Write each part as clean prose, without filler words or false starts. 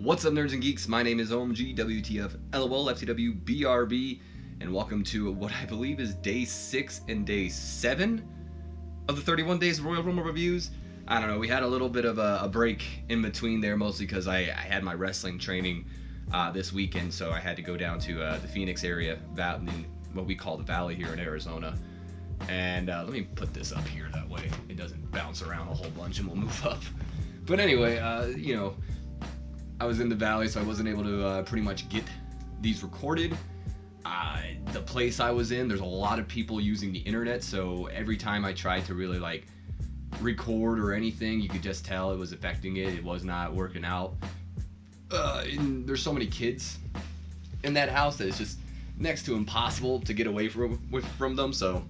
What's up, nerds and geeks? My name is OMG, WTF, LOL, FTW, BRB, and welcome to what I believe is day 6 and day 7 of the 31 Days of Royal Rumble reviews. I don't know, we had a little bit of a break in between there, mostly because I had my wrestling training this weekend, so I had to go down to the Phoenix area, in what we call the Valley here in Arizona. And let me put this up here, that way it doesn't bounce around a whole bunch and we'll move up. But anyway, you know, I was in the Valley, so I wasn't able to pretty much get these recorded. The place I was in, there's a lot of people using the internet, so every time I tried to really like record or anything, you could just tell it was affecting it. It was not working out. And there's so many kids in that house that it's just next to impossible to get away from them. So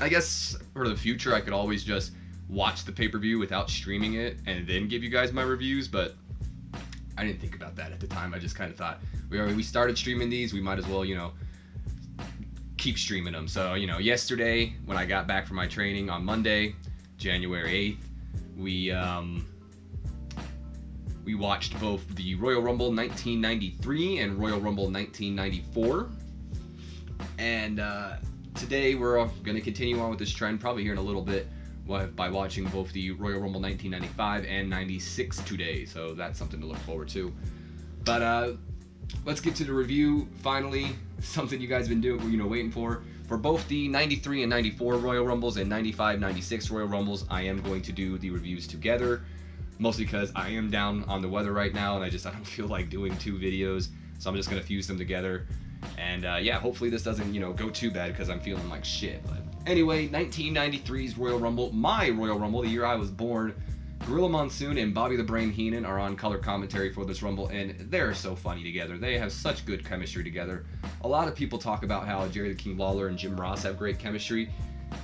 I guess for the future, I could always just watch the pay-per-view without streaming it and then give you guys my reviews, but I didn't think about that at the time. I just kind of thought we started streaming these, we might as well, you know, keep streaming them. So, you know, yesterday when I got back from my training on Monday, January 8th, we watched both the Royal Rumble 1993 and Royal Rumble 1994. And today we're going to continue on with this trend, probably here in a little bit, by watching both the Royal Rumble 1995 and 96 today, so that's something to look forward to. But let's get to the review. Finally, something you guys have been waiting for both the 93 and 94 Royal Rumbles and 95, 96 Royal Rumbles. I am going to do the reviews together, mostly because I am down on the weather right now, and I don't feel like doing 2 videos, so I'm just gonna fuse them together. And yeah, hopefully this doesn't go too bad, because I'm feeling like shit. But anyway, 1993's Royal Rumble, my Royal Rumble, the year I was born. Gorilla Monsoon and Bobby the Brain Heenan are on color commentary for this Rumble, and they're so funny together. They have such good chemistry together. A lot of people talk about how Jerry the King Lawler and Jim Ross have great chemistry.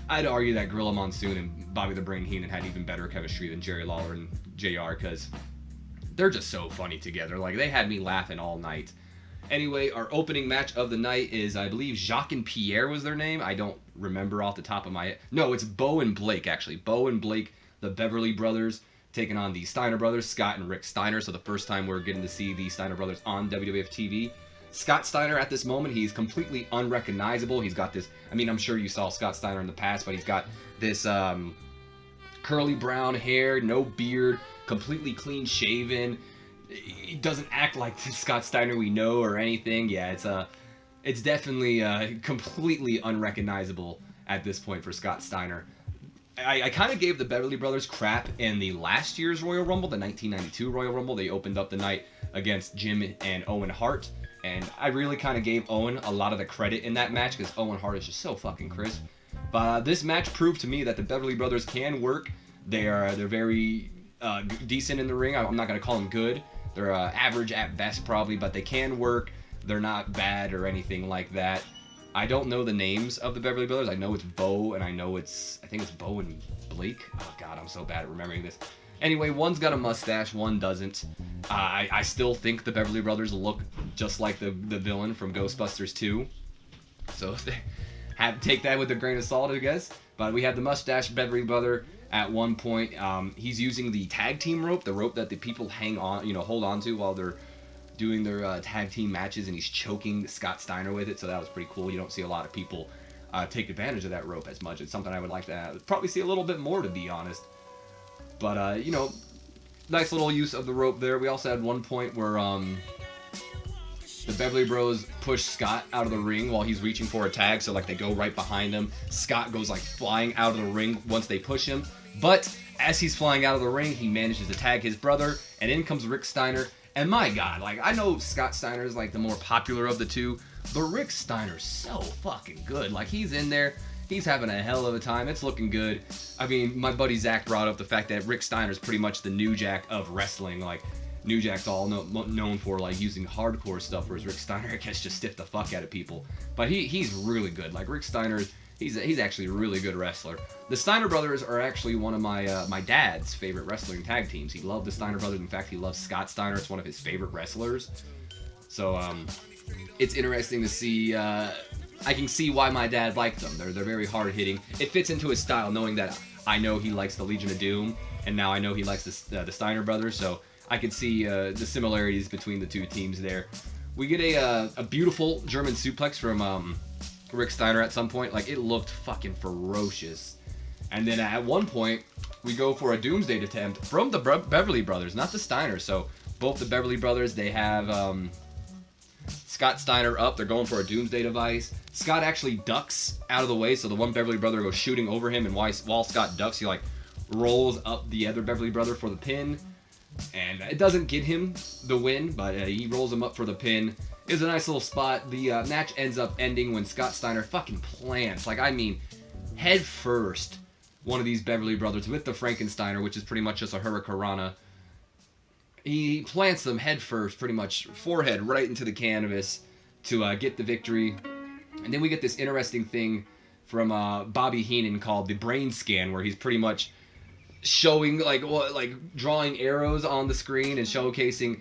I'd argue that Gorilla Monsoon and Bobby the Brain Heenan had even better chemistry than Jerry Lawler and JR, because they're just so funny together. Like, they had me laughing all night. Anyway, our opening match of the night is, I believe, Jacques and Pierre was their name. I don't remember off the top of my head. No, it's Bo and Blake, actually. Bo and Blake, the Beverly brothers, taking on the Steiner brothers, Scott and Rick Steiner. So the first time we're getting to see the Steiner brothers on WWF TV. Scott Steiner, at this moment, he's completely unrecognizable. He's got this, I mean, I'm sure you saw Scott Steiner in the past, but he's got this curly brown hair, no beard, completely clean shaven. He doesn't act like the Scott Steiner we know or anything. Yeah, it's definitely completely unrecognizable at this point for Scott Steiner. I kind of gave the Beverly Brothers crap in the last year's Royal Rumble, the 1992 Royal Rumble. They opened up the night against Jim and Owen Hart, and I really kind of gave Owen a lot of the credit in that match, because Owen Hart is just so fucking crisp. But this match proved to me that the Beverly Brothers can work. They're very decent in the ring. I'm not going to call them good. They're average at best, probably, but they can work. They're not bad or anything like that. I don't know the names of the Beverly Brothers. I know it's Bo, and I think it's Bo and Blake. Oh, God, I'm so bad at remembering this. Anyway, one's got a mustache, one doesn't. I still think the Beverly Brothers look just like the villain from Ghostbusters 2. So take that with a grain of salt, I guess. But we have the mustache Beverly brother. At one point, he's using the tag team rope, the rope that the people hang on, hold on to while they're doing their tag team matches, and he's choking Scott Steiner with it. So that was pretty cool. You don't see a lot of people take advantage of that rope as much. It's something I would like to probably see a little bit more, to be honest. But nice little use of the rope there. We also had one point where the Beverly Bros push Scott out of the ring while he's reaching for a tag. So like they go right behind him. Scott goes like flying out of the ring once they push him. But as he's flying out of the ring, he manages to tag his brother, and in comes Rick Steiner. And my God, like, I know Scott Steiner is like the more popular of the two, but Rick Steiner's so fucking good. Like, he's in there, he's having a hell of a time. It's looking good. I mean, my buddy Zach brought up the fact that Rick Steiner's pretty much the New Jack of wrestling. Like, New Jack's all known for like using hardcore stuff, whereas Rick Steiner gets just stiff the fuck out of people. But he's really good. Like, Rick Steiner, he's actually a really good wrestler. The Steiner brothers are actually one of my dad's favorite wrestling tag teams. He loved the Steiner brothers. In fact, he loves Scott Steiner. It's one of his favorite wrestlers. So it's interesting to see. I can see why my dad liked them. They're very hard hitting. It fits into his style, knowing that I know he likes the Legion of Doom, and now I know he likes the Steiner brothers. So I could see the similarities between the two teams there. We get a beautiful German suplex from Rick Steiner at some point. Like, it looked fucking ferocious. And then at one point, we go for a Doomsday attempt from the Beverly brothers, not the Steiners. So both the Beverly brothers, they have Scott Steiner up. They're going for a Doomsday device. Scott actually ducks out of the way, so the one Beverly brother goes shooting over him, and while Scott ducks, he like rolls up the other Beverly brother for the pin. And it doesn't get him the win, but he rolls him up for the pin. It was a nice little spot. The match ends up ending when Scott Steiner fucking plants, like, I mean, head first, one of these Beverly brothers with the Frankensteiner, which is pretty much just a Hurricanrana. He plants them head first, pretty much forehead right into the canvas to get the victory. And then we get this interesting thing from Bobby Heenan called the brain scan, where he's pretty much showing, like drawing arrows on the screen and showcasing,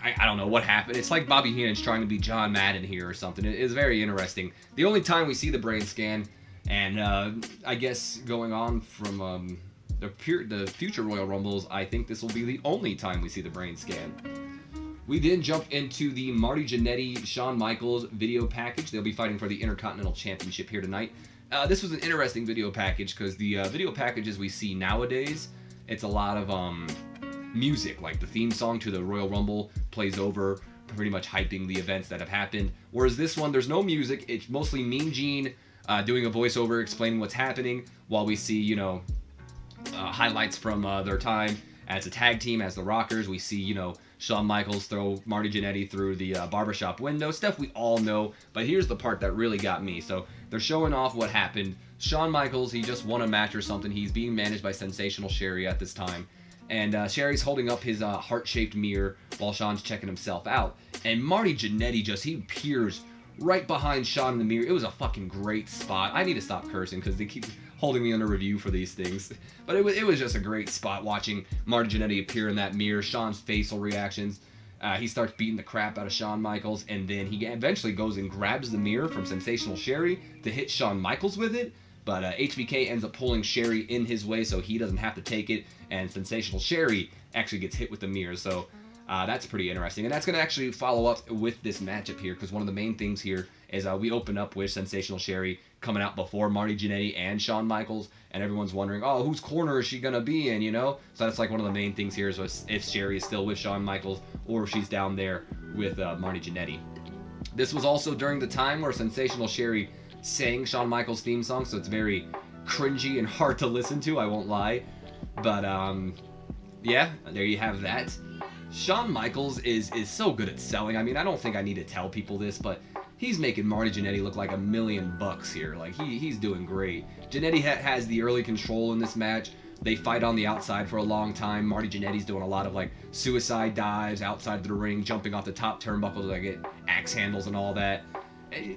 I don't know what happened. It's like Bobby Heenan's trying to be John Madden here or something. It is very interesting. The only time we see the brain scan, and I guess going on from the future Royal Rumbles, I think this will be the only time we see the brain scan. We then jump into the Marty Jannetty, Shawn Michaels video package. They'll be fighting for the Intercontinental Championship here tonight. This was an interesting video package because the video packages we see nowadays, it's a lot of music, like the theme song to the Royal Rumble plays over, pretty much hyping the events that have happened. Whereas this one, there's no music. It's mostly Mean Gene doing a voiceover explaining what's happening while we see, you know, highlights from their time as a tag team, as the Rockers. We see, you know, Shawn Michaels throw Marty Jannetty through the barbershop window. Stuff we all know, but here's the part that really got me. So they're showing off what happened. Shawn Michaels, he just won a match or something. He's being managed by Sensational Sherry at this time. And Sherry's holding up his heart-shaped mirror while Shawn's checking himself out. And Marty Jannetty he peers right behind Shawn in the mirror. It was a fucking great spot. I need to stop cursing because they keep holding me under review for these things. But it was just a great spot watching Marty Jannetty appear in that mirror. Shawn's facial reactions. He starts beating the crap out of Shawn Michaels, and then he eventually goes and grabs the mirror from Sensational Sherry to hit Shawn Michaels with it. But HBK ends up pulling Sherry in his way so he doesn't have to take it, and Sensational Sherry actually gets hit with the mirror. So that's pretty interesting. And that's going to actually follow up with this matchup here, because one of the main things here is we open up with Sensational Sherry coming out before Marty Jannetty and Shawn Michaels, and everyone's wondering, oh, whose corner is she going to be in, you know? So that's like one of the main things here is if Sherry is still with Shawn Michaels or if she's down there with Marty Jannetty. This was also during the time where Sensational Sherry sang Shawn Michaels' theme song, so it's very cringy and hard to listen to, I won't lie. But, yeah, there you have that. Shawn Michaels is so good at selling. I mean, I don't think I need to tell people this, but he's making Marty Jannetty look like $1 million here. Like, he's doing great. Jannetty has the early control in this match. They fight on the outside for a long time. Marty Jannetty's doing a lot of, like, suicide dives outside the ring, jumping off the top turnbuckle to, like, get axe handles and all that.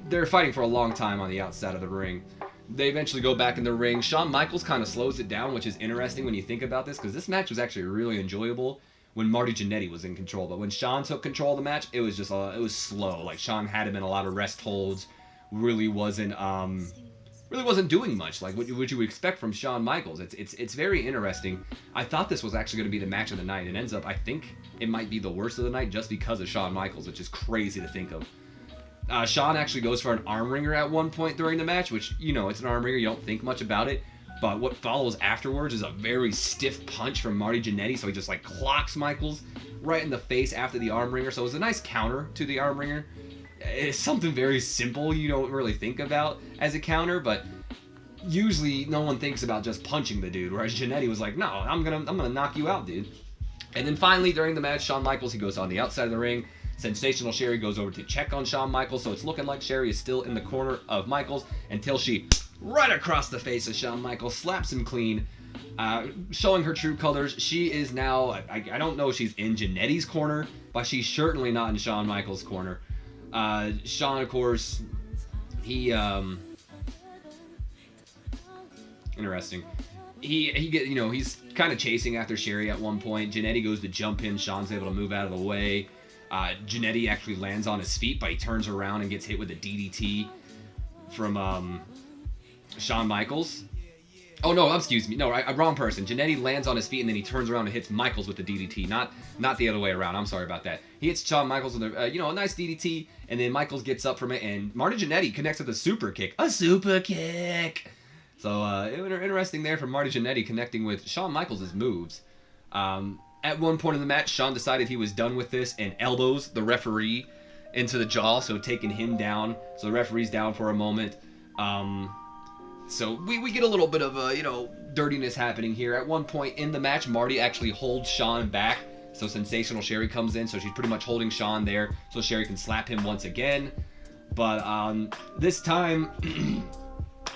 They're fighting for a long time on the outside of the ring. They eventually go back in the ring. Shawn Michaels kind of slows it down, which is interesting when you think about this, because this match was actually really enjoyable when Marty Jannetty was in control. But when Shawn took control of the match, it was just it was slow. Like, Shawn had him in a lot of rest holds. Really wasn't doing much. Like what you expect from Shawn Michaels. It's very interesting. I thought this was actually going to be the match of the night. It ends up, I think, it might be the worst of the night just because of Shawn Michaels, which is crazy to think of. Shawn actually goes for an arm wringer at one point during the match, which, you know, it's an arm wringer. You don't think much about it. But what follows afterwards is a very stiff punch from Marty Jannetty. So he just, like, clocks Michaels right in the face after the arm wringer. So it was a nice counter to the arm wringer. It's something very simple you don't really think about as a counter, but usually no one thinks about just punching the dude. Whereas Jannetty was like, no, I'm gonna knock you out, dude. And then finally, during the match, Shawn Michaels, he goes on the outside of the ring. Sensational Sherry goes over to check on Shawn Michaels, so it's looking like Sherry is still in the corner of Michaels until she, right across the face of Shawn Michaels, slaps him clean, showing her true colors. She is now, I don't know if she's in Jannetty's corner, but she's certainly not in Shawn Michaels' corner. Shawn, of course, he, interesting. He get, you know, he's kind of chasing after Sherry at one point. Jannetty goes to jump him. Shawn's able to move out of the way. Jannetty actually lands on his feet, but he turns around and gets hit with a DDT from Shawn Michaels. Oh no, excuse me. No, wrong person. Jannetty lands on his feet and then he turns around and hits Michaels with the DDT. Not the other way around. I'm sorry about that. He hits Shawn Michaels with a nice DDT, and then Michaels gets up from it, and Marty Jannetty connects with a super kick. A super kick. So interesting there for Marty Jannetty connecting with Shawn Michaels' moves. At one point in the match, Shawn decided he was done with this and elbows the referee into the jaw, so taking him down. So the referee's down for a moment. So we get a little bit of dirtiness happening here. At one point in the match, Marty actually holds Shawn back. So Sensational Sherry comes in, so she's pretty much holding Shawn there so Sherry can slap him once again. But this time,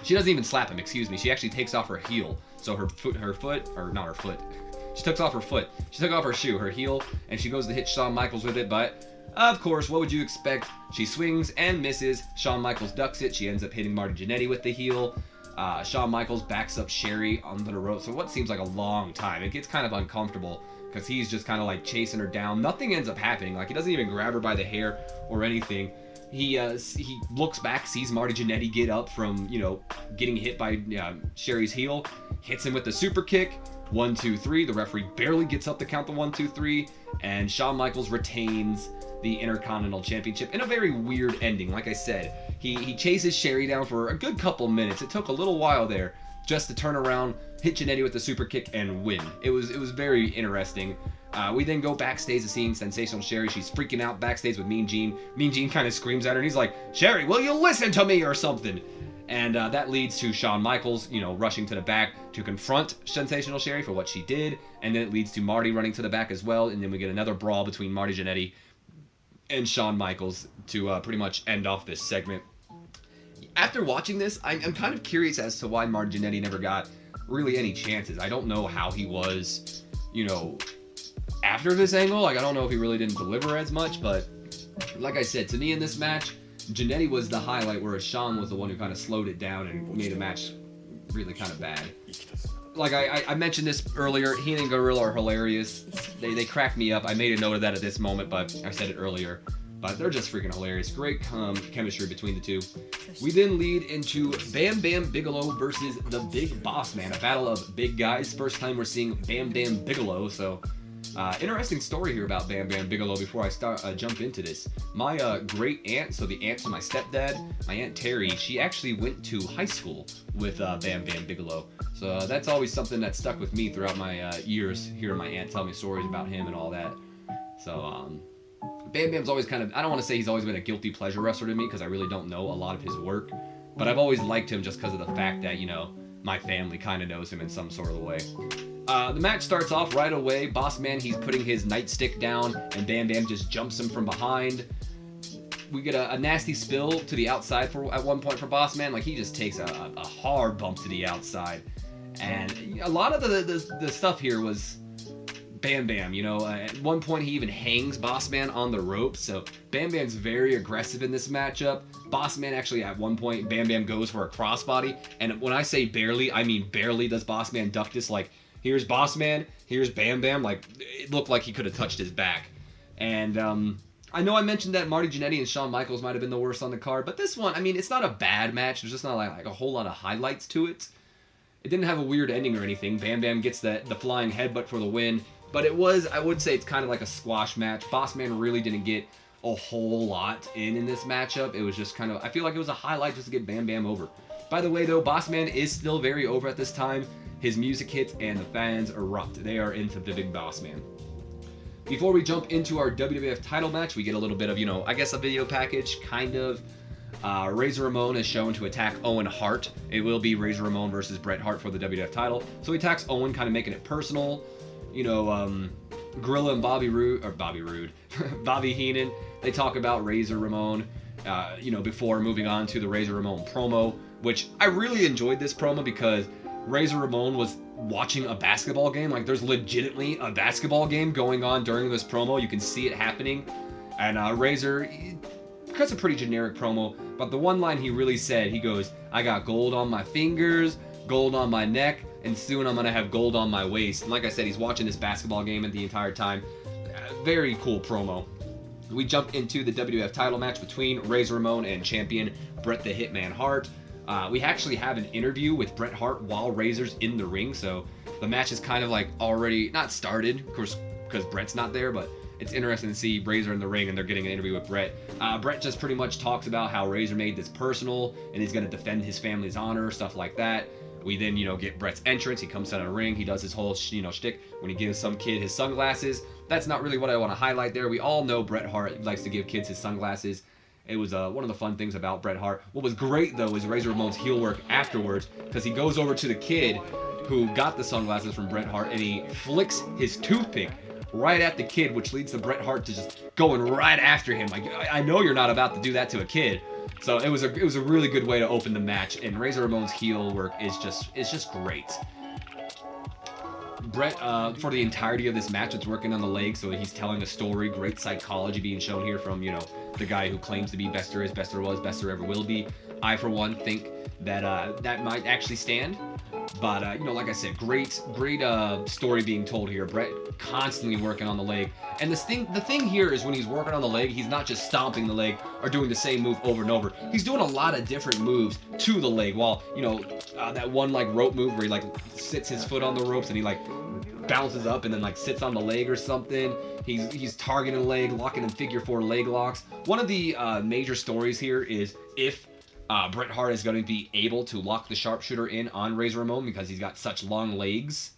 she doesn't even slap him, excuse me. She actually takes off her heel. So she took off her foot. She took off her shoe, her heel, and she goes to hit Shawn Michaels with it, but of course, what would you expect? She swings and misses. Shawn Michaels ducks it. She ends up hitting Marty Jannetty with the heel. Shawn Michaels backs up Sherry onto the rope. So what seems like a long time. It gets kind of uncomfortable because he's just kind of like chasing her down. Nothing ends up happening. Like he doesn't even grab her by the hair or anything. He looks back, sees Marty Jannetty get up from, getting hit by Sherry's heel, hits him with the super kick. 1, 2, 3. The referee barely gets up to count the 1, 2, 3, and Shawn Michaels retains the Intercontinental Championship in a very weird ending. Like I said, he chases Sherry down for a good couple minutes. It took a little while there just to turn around, hit Jannetty with the super kick, and win. It was very interesting. We then go backstage to seeing Sensational Sherry. She's freaking out backstage with Mean Gene. Mean Gene kind of screams at her, and he's like, "Sherry, will you listen to me?" or something. And that leads to Shawn Michaels, rushing to the back to confront Sensational Sherry for what she did. And then it leads to Marty running to the back as well. And then we get another brawl between Marty Jannetty and Shawn Michaels to pretty much end off this segment. After watching this, I'm kind of curious as to why Marty Jannetty never got really any chances. I don't know how he was, after this angle. Like, I don't know if he really didn't deliver as much. But like I said, to me in this match, Jannetty was the highlight, whereas Shawn was the one who kind of slowed it down and made a match really kind of bad. Like I mentioned this earlier, he and Gorilla are hilarious. They crack me up. I made a note of that at this moment, but I said it earlier. But they're just freaking hilarious. Great chemistry between the two. We then lead into Bam Bam Bigelow versus the Big Bossman, a battle of big guys. First time we're seeing Bam Bam Bigelow, so interesting story here about Bam Bam Bigelow before I jump into this. My great aunt, so the aunt to my stepdad, my Aunt Terry, she actually went to high school with Bam Bam Bigelow. So that's always something that stuck with me throughout my years, hearing my aunt tell me stories about him and all that. So Bam Bam's always kind of, I don't want to say he's always been a guilty pleasure wrestler to me because I really don't know a lot of his work. But I've always liked him just because of the fact that, my family kind of knows him in some sort of way. The match starts off right away. Bossman, he's putting his nightstick down, and Bam Bam just jumps him from behind. We get a nasty spill to the outside at one point for Bossman. Like, he just takes a hard bump to the outside. And a lot of the stuff here was Bam Bam. At one point he even hangs Bossman on the rope. So Bam Bam's very aggressive in this matchup. Bossman actually, at one point, Bam Bam goes for a crossbody. And when I say barely, I mean barely does Bossman duck this. Like, here's Bossman, here's Bam Bam. Like, it looked like he could have touched his back. And I know I mentioned that Marty Jannetty and Shawn Michaels might have been the worst on the card, but this one, I mean, it's not a bad match. There's just not like a whole lot of highlights to it. It didn't have a weird ending or anything. Bam Bam gets the flying headbutt for the win, but it was, I would say it's kind of like a squash match. Bossman really didn't get a whole lot in this matchup. It was just kind of, I feel like it was a highlight just to get Bam Bam over. By the way, though, Bossman is still very over at this time. His music hits and the fans erupt. They are into the Big Bossman. Before we jump into our WWF title match, we get a little bit of, I guess a video package, kind of. Razor Ramon is shown to attack Owen Hart. It will be Razor Ramon versus Bret Hart for the WWF title. So he attacks Owen, kind of making it personal. Gorilla and Bobby Heenan, they talk about Razor Ramon, before moving on to the Razor Ramon promo, which I really enjoyed this promo because Razor Ramon was watching a basketball game. Like, there's legitimately a basketball game going on during this promo. You can see it happening. And Razor cuts a pretty generic promo, but the one line he really said, he goes, "I got gold on my fingers, gold on my neck, and soon I'm going to have gold on my waist." And like I said, he's watching this basketball game the entire time. Very cool promo. We jump into the WWF title match between Razor Ramon and champion Bret the Hitman Hart. We actually have an interview with Bret Hart while Razor's in the ring, so the match is kind of like already not started, of course, because Bret's not there, but it's interesting to see Razor in the ring and they're getting an interview with Bret. Bret just pretty much talks about how Razor made this personal and he's going to defend his family's honor, stuff like that. We then, get Bret's entrance. He comes out of the ring. He does his whole, shtick when he gives some kid his sunglasses. That's not really what I want to highlight there. We all know Bret Hart likes to give kids his sunglasses. It was one of the fun things about Bret Hart. What was great, though, is Razor Ramon's heel work afterwards, because he goes over to the kid who got the sunglasses from Bret Hart, and he flicks his toothpick right at the kid, which leads to Bret Hart to just going right after him. Like, I know you're not about to do that to a kid. So it was a really good way to open the match, and Razor Ramon's heel work is just great. Bret, for the entirety of this match, it's working on the leg, so he's telling a story. Great psychology being shown here from, the guy who claims to be best there is, best there was, best there ever will be. I, for one, think that that might actually stand. But, like I said, great story being told here. Bret constantly working on the leg. And the thing here is when he's working on the leg, he's not just stomping the leg or doing the same move over and over. He's doing a lot of different moves to the leg while, that one, rope move where he, sits his foot on the ropes and he, bounces up and then, sits on the leg or something. He's targeting the leg, locking in figure 4 leg locks. One of the major stories here is if Bret Hart is going to be able to lock the sharpshooter in on Razor Ramon because he's got such long legs.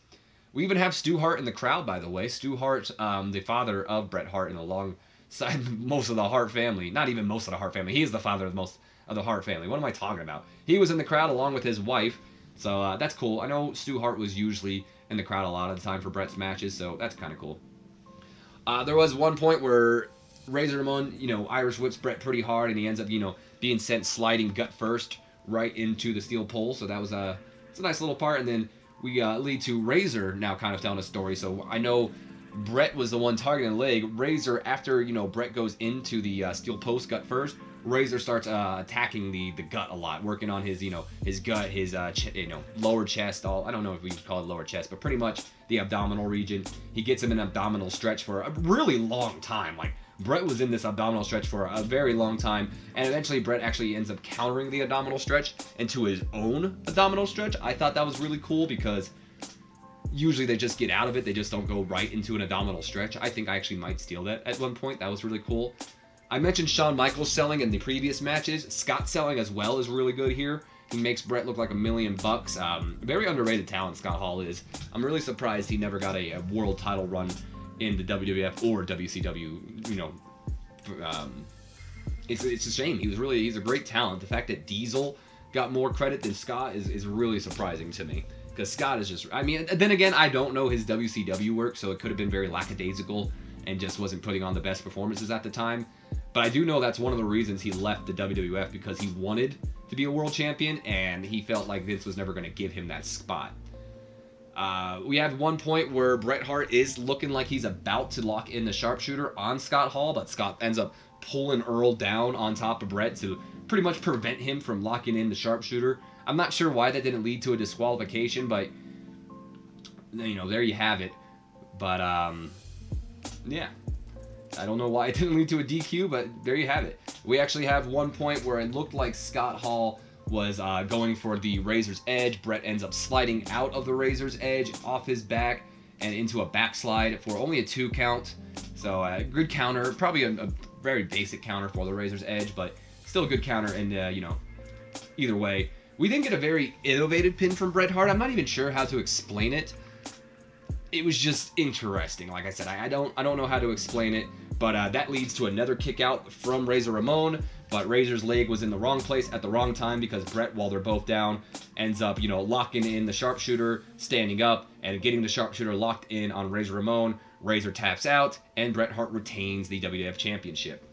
We even have Stu Hart in the crowd, by the way. Stu Hart, the father of Bret Hart, and alongside most of the Hart family. Not even most of the Hart family. He is the father of most of the Hart family. What am I talking about? He was in the crowd along with his wife, so that's cool. I know Stu Hart was usually in the crowd a lot of the time for Bret's matches, so that's kind of cool. There was one point where Razor Ramon, Irish whips Bret pretty hard, and he ends up, being sent sliding gut first right into the steel pole. So that was it's a nice little part. And then we lead to Razor now kind of telling a story. So I know Bret was the one targeting the leg. Razor, after, Bret goes into the steel post gut first, Razor starts attacking the gut a lot, working on his, his gut, his, lower chest, I don't know if we could call it lower chest, but pretty much the abdominal region. He gets him an abdominal stretch for a really long time. Bret was in this abdominal stretch for a very long time, and eventually Bret actually ends up countering the abdominal stretch into his own abdominal stretch. I thought that was really cool because usually they just get out of it. They just don't go right into an abdominal stretch. I think I actually might steal that at one point. That was really cool. I mentioned Shawn Michaels selling in the previous matches. Scott selling as well is really good here. He makes Bret look like $1 million. Very underrated talent, Scott Hall is. I'm really surprised he never got a world title run in the WWF or WCW. It's a shame. He's a great talent. The fact that Diesel got more credit than Scott is really surprising to me, because Scott is just, then again, I don't know his WCW work, so it could have been very lackadaisical and just wasn't putting on the best performances at the time. But I do know that's one of the reasons he left the WWF, because he wanted to be a world champion and he felt like Vince was never going to give him that spot. We have one point where Bret Hart is looking like he's about to lock in the sharpshooter on Scott Hall, but Scott ends up pulling Earl down on top of Bret to pretty much prevent him from locking in the sharpshooter. I'm not sure why that didn't lead to a disqualification, but there you have it. But yeah, I don't know why it didn't lead to a DQ, but there you have it. We actually have one point where it looked like Scott Hall was going for the Razor's Edge. Bret ends up sliding out of the Razor's Edge off his back and into a backslide for only a 2 count. So good counter, probably a very basic counter for the Razor's Edge, but still a good counter. And either way, we didn't get a very innovative pin from Bret Hart. I'm not even sure how to explain it. It was just interesting. Like I said, I don't know how to explain it, but that leads to another kick out from Razor Ramon. But Razor's leg was in the wrong place at the wrong time, because Bret, while they're both down, ends up, locking in the sharpshooter, standing up, and getting the sharpshooter locked in on Razor Ramon. Razor taps out, and Bret Hart retains the WWF Championship.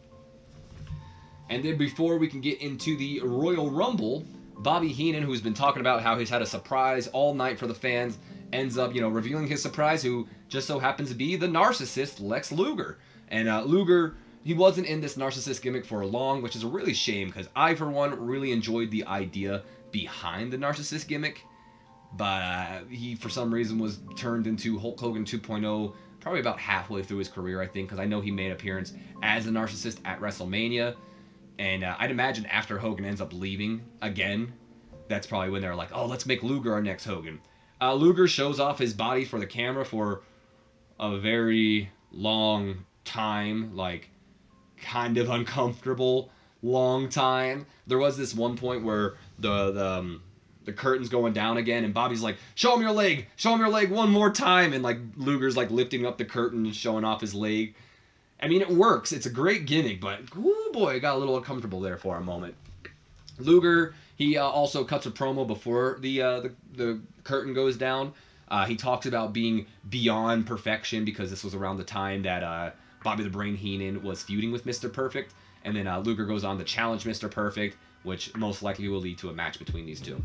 And then before we can get into the Royal Rumble, Bobby Heenan, who's been talking about how he's had a surprise all night for the fans, ends up, revealing his surprise, who just so happens to be the narcissist Lex Luger. And Luger, he wasn't in this narcissist gimmick for long, which is a really shame, because I, for one, really enjoyed the idea behind the narcissist gimmick. But he, for some reason, was turned into Hulk Hogan 2.0 probably about halfway through his career, I think, because I know he made an appearance as a narcissist at WrestleMania. And I'd imagine after Hogan ends up leaving again, that's probably when they're like, oh, let's make Luger our next Hogan. Luger shows off his body for the camera for a very long time, like kind of uncomfortable long time. There was this one point where the curtain's going down again, and Bobby's like, show him your leg one more time, and like Luger's like lifting up the curtain and showing off his leg. I mean, it works. It's a great gimmick, but oh boy, it got a little uncomfortable there for a moment. Luger, he also cuts a promo before the curtain goes down. He talks about being beyond perfection because this was around the time that Bobby the Brain Heenan was feuding with Mr. Perfect. And then Luger goes on to challenge Mr. Perfect, which most likely will lead to a match between these two.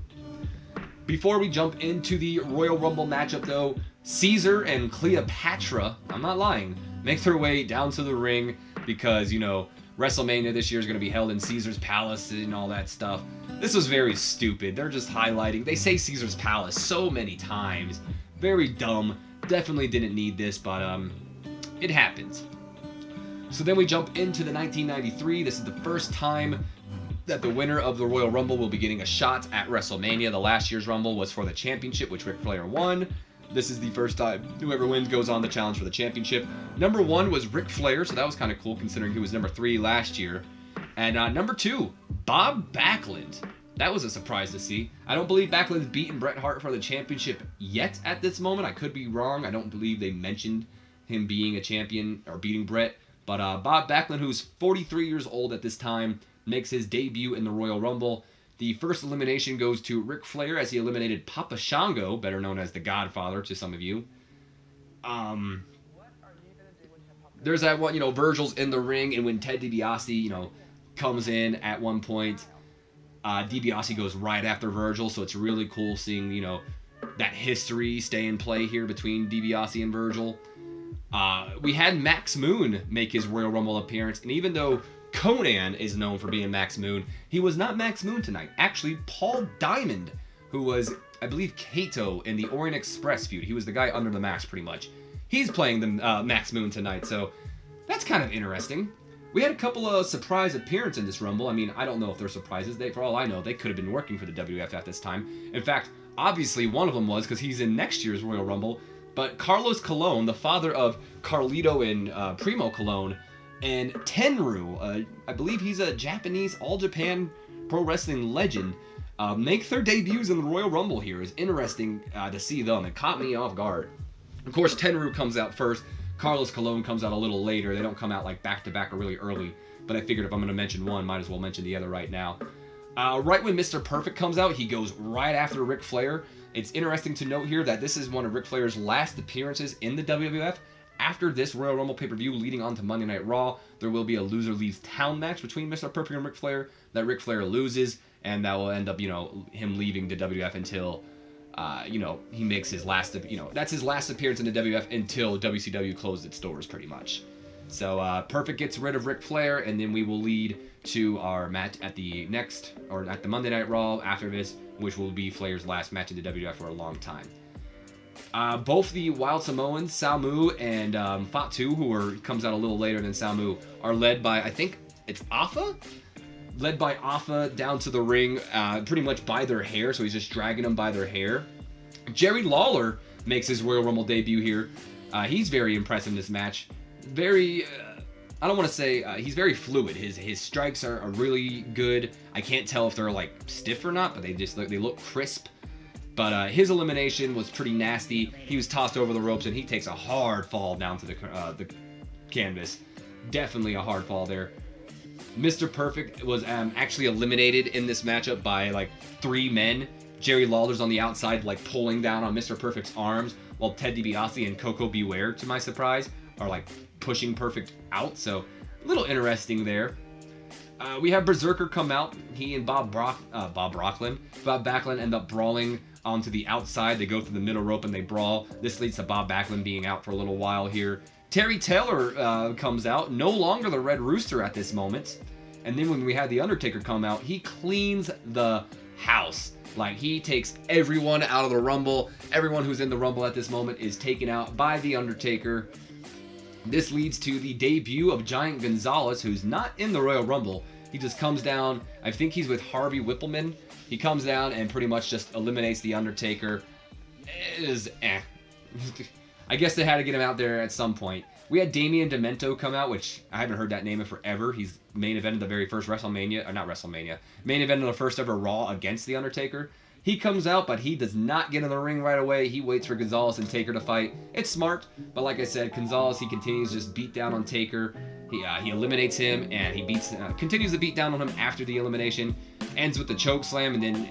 Before we jump into the Royal Rumble matchup, though, Caesar and Cleopatra, I'm not lying, make their way down to the ring because, you know, WrestleMania this year is going to be held in Caesar's Palace and all that stuff. This was very stupid. They're just highlighting. They say Caesar's Palace so many times. Very dumb. Definitely didn't need this, but it happens. So then we jump into the 1993. This is the first time that the winner of the Royal Rumble will be getting a shot at WrestleMania. The last year's Rumble was for the championship, which Ric Flair won. This is the first time whoever wins goes on the challenge for the championship. Number 1 was Ric Flair, so that was kind of cool considering he was number 3 last year. And number 2, Bob Backlund. That was a surprise to see. I don't believe Backlund's beaten Bret Hart for the championship yet at this moment. I could be wrong. I don't believe they mentioned him being a champion or beating Bret. But Bob Backlund, who's 43 years old at this time, makes his debut in the Royal Rumble. The first elimination goes to Ric Flair as he eliminated Papa Shango, better known as the Godfather to some of you. There's that one, you know, Virgil's in the ring, and when Ted DiBiase, you know, comes in at one point, DiBiase goes right after Virgil, so it's really cool seeing, you know, that history stay in play here between DiBiase and Virgil. We had Max Moon make his Royal Rumble appearance, and even though Conan is known for being Max Moon, he was not Max Moon tonight. Actually, Paul Diamond, who was, I believe, Kato in the Orient Express feud. He was the guy under the mask, pretty much. He's playing the Max Moon tonight, so that's kind of interesting. We had a couple of surprise appearances in this Rumble. I mean, I don't know if they're surprises. For all I know, they could have been working for the WF at this time. In fact, obviously one of them was because he's in next year's Royal Rumble. But Carlos Colon, the father of Carlito and Primo Colon, and Tenryu, I believe he's a Japanese All Japan Pro Wrestling legend, make their debuts in the Royal Rumble here. It's interesting to see them. It caught me off guard. Of course, Tenryu comes out first. Carlos Colon comes out a little later. They don't come out like back-to-back or really early. But I figured if I'm going to mention one, might as well mention the other right now. Right when Mr. Perfect comes out, he goes right after Ric Flair. It's interesting to note here that this is one of Ric Flair's last appearances in the WWF. After this Royal Rumble pay-per-view leading on to Monday Night Raw, there will be a loser leaves town match between Mr. Perfect and Ric Flair that Ric Flair loses, and that will end up, you know, him leaving the WWF until, you know, he makes his last, you know, that's his last appearance in the WWF until WCW closed its doors, pretty much. So Perfect gets rid of Ric Flair, and then we will lead to our match at the next, or at the Monday Night Raw after this, which will be Flair's last match in the WWF for a long time. Both the Wild Samoans, Samu and Fatu, who comes out a little later than Samu, are led by, I think it's Afa? Led by Afa down to the ring, pretty much by their hair, so he's just dragging them by their hair. Jerry Lawler makes his Royal Rumble debut here. He's very impressive in this match. Very, I don't want to say, he's very fluid. His strikes are really good. I can't tell if they're like stiff or not, but they look crisp. But his elimination was pretty nasty. He was tossed over the ropes, and he takes a hard fall down to the canvas. Definitely a hard fall there. Mr. Perfect was actually eliminated in this matchup by like 3 men. Jerry Lawler's on the outside, like pulling down on Mr. Perfect's arms, while Ted DiBiase and Coco Beware, to my surprise, are like pushing Perfect out. So a little interesting there. We have Berserker come out. He and Bob Backlund end up brawling onto the outside. They go through the middle rope and they brawl. This leads to Bob Backlund being out for a little while here. Terry Taylor comes out, no longer the Red Rooster at this moment. And then when we had The Undertaker come out, he cleans the house. Like, he takes everyone out of the Rumble. Everyone who's in the Rumble at this moment is taken out by The Undertaker. This leads to the debut of Giant Gonzalez, who's not in the Royal Rumble. He just comes down. I think he's with Harvey Whippleman. He comes down and pretty much just eliminates The Undertaker. It is I guess they had to get him out there at some point. We had Damien Demento come out, which I haven't heard that name in forever. He's main evented the very first WrestleMania, or not WrestleMania, main event of the first ever Raw against The Undertaker. He comes out, but he does not get in the ring right away. He waits for Gonzalez and Taker to fight. It's smart, but like I said, Gonzalez, he continues to just beat down on Taker. He eliminates him, and he continues to beat down on him after the elimination. Ends with the choke slam, and then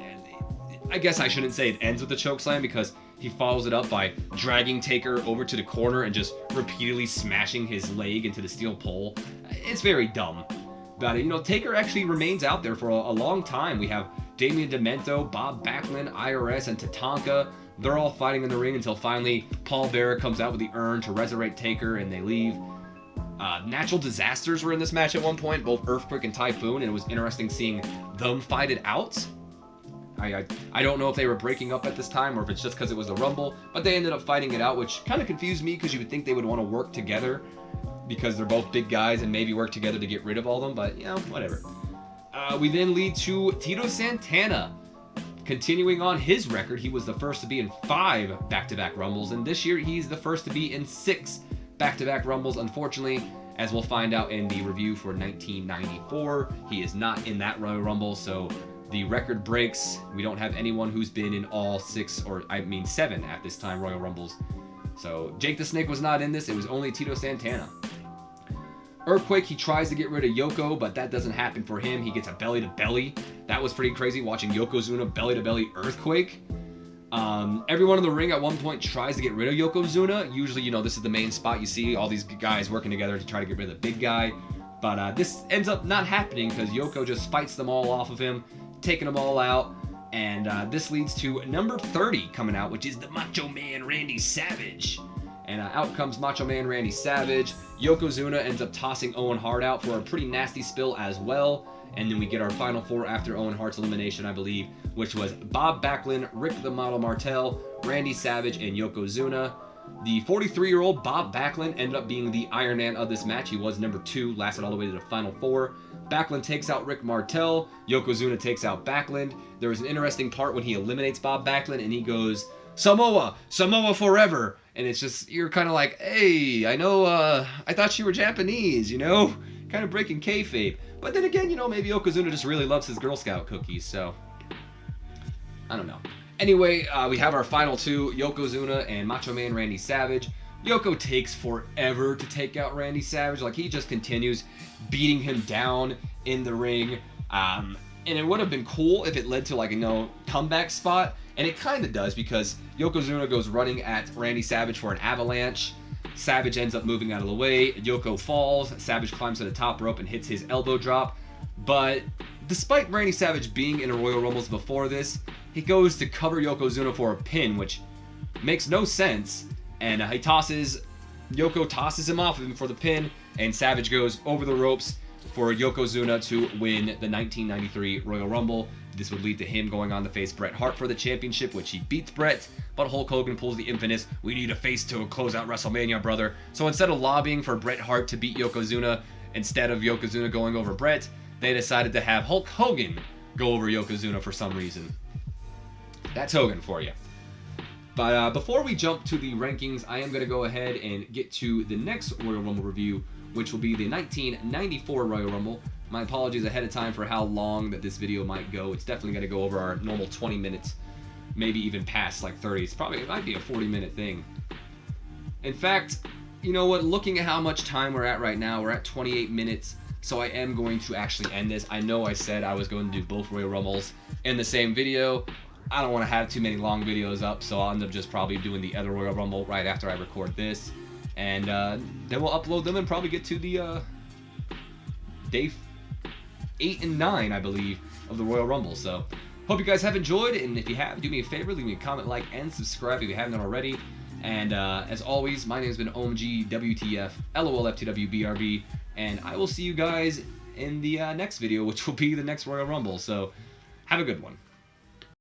I guess I shouldn't say it ends with the choke slam because he follows it up by dragging Taker over to the corner and just repeatedly smashing his leg into the steel pole. It's very dumb. But, Taker actually remains out there for a long time. We have Damien Demento, Bob Backlund, IRS, and Tatanka. They're all fighting in the ring until finally Paul Bearer comes out with the urn to resurrect Taker, and they leave. Natural disasters were in this match at one point, both Earthquake and Typhoon, and it was interesting seeing them fight it out. I don't know if they were breaking up at this time or if it's just because it was the Rumble, but they ended up fighting it out, which kind of confused me because you would think they would want to work together because they're both big guys and maybe work together to get rid of all of them, but, whatever. We then lead to Tito Santana. Continuing on his record, he was the first to be in 5 back-to-back Rumbles, and this year he's the first to be in 6 back-to-back Rumbles. Unfortunately, as we'll find out in the review for 1994, he is not in that Royal Rumble, so the record breaks. We don't have anyone who's been in all 7 at this time Royal Rumbles. So Jake the Snake was not in this. It was only Tito Santana. Earthquake, he tries to get rid of Yoko, but that doesn't happen for him. He gets a belly-to-belly. That was pretty crazy, watching Yokozuna belly-to-belly Earthquake. Everyone in the ring at one point tries to get rid of Yokozuna. Usually, this is the main spot. You see all these guys working together to try to get rid of the big guy. But this ends up not happening because Yoko just fights them all off of him, taking them all out. And this leads to number 30 coming out, which is the Macho Man Randy Savage. And out comes Macho Man Randy Savage. Yokozuna ends up tossing Owen Hart out for a pretty nasty spill as well. And then we get our final 4 after Owen Hart's elimination, I believe, which was Bob Backlund, Rick the Model Martel, Randy Savage, and Yokozuna. The 43-year-old Bob Backlund ended up being the Iron Man of this match. He was number 2, lasted all the way to the final 4. Backlund takes out Rick Martel. Yokozuna takes out Backlund. There was an interesting part when he eliminates Bob Backlund, and he goes, Samoa! Samoa forever! And it's just, you're kind of like, hey, I know, I thought you were Japanese, Kind of breaking kayfabe. But then again, maybe Yokozuna just really loves his Girl Scout cookies, so I don't know. Anyway, we have our final 2, Yokozuna and Macho Man Randy Savage. Yoko takes forever to take out Randy Savage. Like, he just continues beating him down in the ring. And it would have been cool if it led to, comeback spot. And it kind of does because Yokozuna goes running at Randy Savage for an avalanche. Savage ends up moving out of the way. Yoko falls. Savage climbs to the top rope and hits his elbow drop. But despite Randy Savage being in a Royal Rumbles before this, he goes to cover Yokozuna for a pin, which makes no sense. And Yoko tosses him off of him for the pin, and Savage goes over the ropes for Yokozuna to win the 1993 Royal Rumble. This would lead to him going on to face Bret Hart for the championship, which he beats Bret, but Hulk Hogan pulls the infamous, we need a face to close out WrestleMania, brother. So instead of lobbying for Bret Hart to beat Yokozuna, instead of Yokozuna going over Bret, they decided to have Hulk Hogan go over Yokozuna for some reason. That's Hogan for you. But before we jump to the rankings, I am going to go ahead and get to the next Royal Rumble review, which will be the 1994 Royal Rumble. My apologies ahead of time for how long that this video might go. It's definitely going to go over our normal 20 minutes, maybe even past 30. It might be a 40-minute thing. In fact, you know what? Looking at how much time we're at right now, we're at 28 minutes, so I am going to actually end this. I know I said I was going to do both Royal Rumbles in the same video. I don't want to have too many long videos up, so I'll end up just probably doing the other Royal Rumble right after I record this. And then we'll upload them and probably get to the day 8 and 9, I believe, of the Royal Rumble. So, hope you guys have enjoyed, and if you have, do me a favor, leave me a comment, like, and subscribe if you haven't done already. And as always, my name has been OMG, WTF, LOL, FTW, BRB, and I will see you guys in the next video, which will be the next Royal Rumble. So, have a good one.